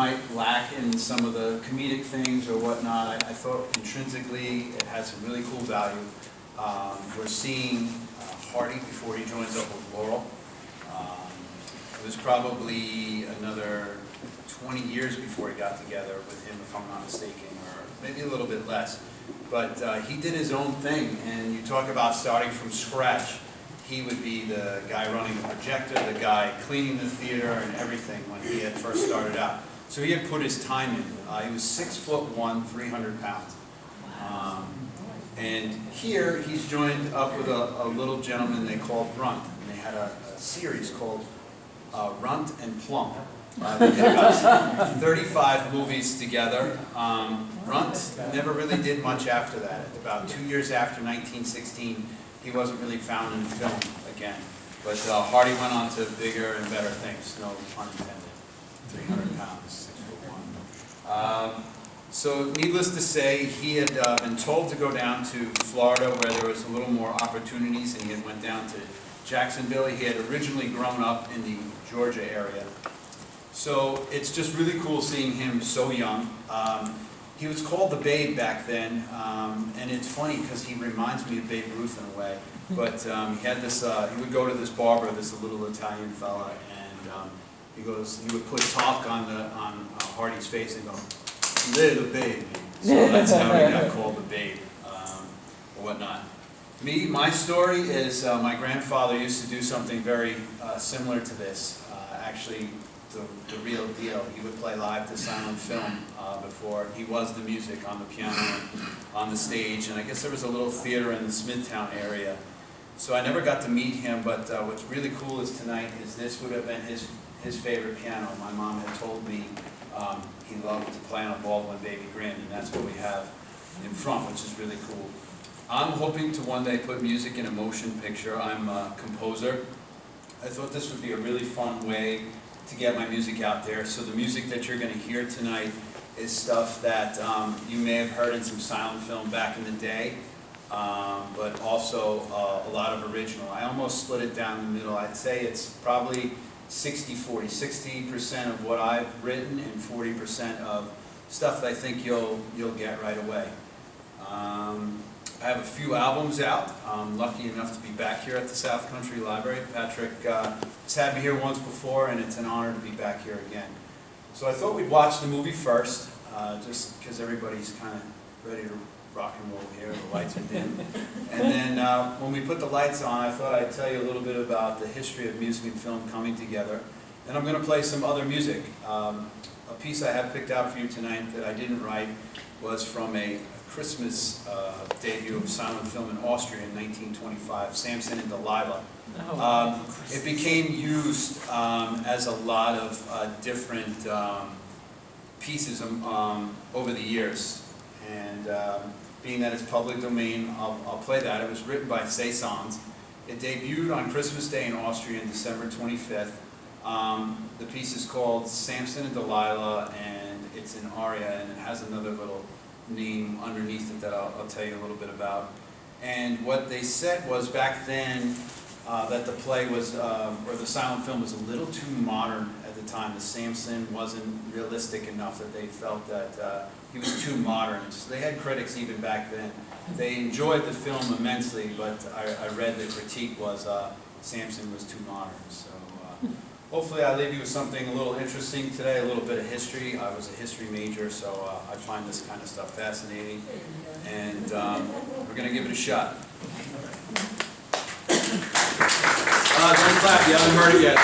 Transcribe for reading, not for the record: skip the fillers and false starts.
might lack in some of the comedic things or whatnot, I thought intrinsically it had some really cool value. We're seeing Hardy before he joins up with Laurel. It was probably another 20 years before he got together with him, if I'm not mistaken, or maybe a little bit less. But he did his own thing, and you talk about starting from scratch. He would be the guy running the projector, the guy cleaning the theater and everything when he had first started out. So he had put his time in. He was 6'1", 300 pounds. And here he's joined up with a little gentleman they called Runt. And they had a series called Runt and Plump. They did about 35 movies together. Runt never really did much after that. About 2 years after 1916, he wasn't really found in film again. But Hardy went on to bigger and better things, no pun intended. 300 pounds, 6'1". So needless to say, he had been told to go down to Florida where there was a little more opportunities, and he had went down to Jacksonville. He had originally grown up in the Georgia area. So it's just really cool seeing him so young. He was called the Babe back then, and it's funny because he reminds me of Babe Ruth in a way. But he had this. He would go to this barber, this little Italian fella, and he would put talk on Hardy's face and go, "Little baby." So that's how he got called the Babe, or whatnot. My story is my grandfather used to do something very similar to this. Actually, the real deal. He would play live to silent film before he was the music on the piano and on the stage. And I guess there was a little theater in the Smithtown area. So I never got to meet him, but what's really cool is tonight is this would have been his favorite piano. My mom had told me he loved to play on a Baldwin Baby Grand, and that's what we have in front, which is really cool. I'm hoping to one day put music in a motion picture. I'm a composer. I thought this would be a really fun way to get my music out there. So the music that you're going to hear tonight is stuff that you may have heard in some silent film back in the day, but also a lot of original. I almost split it down the middle. I'd say it's probably 60-40, 60% of what I've written and 40% of stuff that I think you'll get right away. I have a few albums out. I'm lucky enough to be back here at the South Country Library. Patrick has had me here once before, and it's an honor to be back here again. So I thought we'd watch the movie first, just because everybody's kind of ready to rock and roll here. The lights are dim. And then when we put the lights on, I thought I'd tell you a little bit about the history of music and film coming together. Then I'm going to play some other music. A piece I have picked out for you tonight that I didn't write was from a Christmas debut of silent film in Austria in 1925, Samson and Delilah. It became used as a lot of different pieces over the years, and being that it's public domain, I'll play that. It was written by Saint-Saëns. It debuted on Christmas Day in Austria on December 25th. The piece is called Samson and Delilah, and it's an aria, and it has another little name underneath it that I'll tell you a little bit about. And what they said was back then that the play was, or the silent film was a little too modern at the time. The Samson wasn't realistic enough, that they felt that he was too modern. So they had critics even back then. They enjoyed the film immensely, but I read the critique was Samson was too modern. So hopefully I leave you with something a little interesting today, a little bit of history. I was a history major, so I find this kind of stuff fascinating. And we're going to give it a shot. Don't clap, you haven't heard it yet.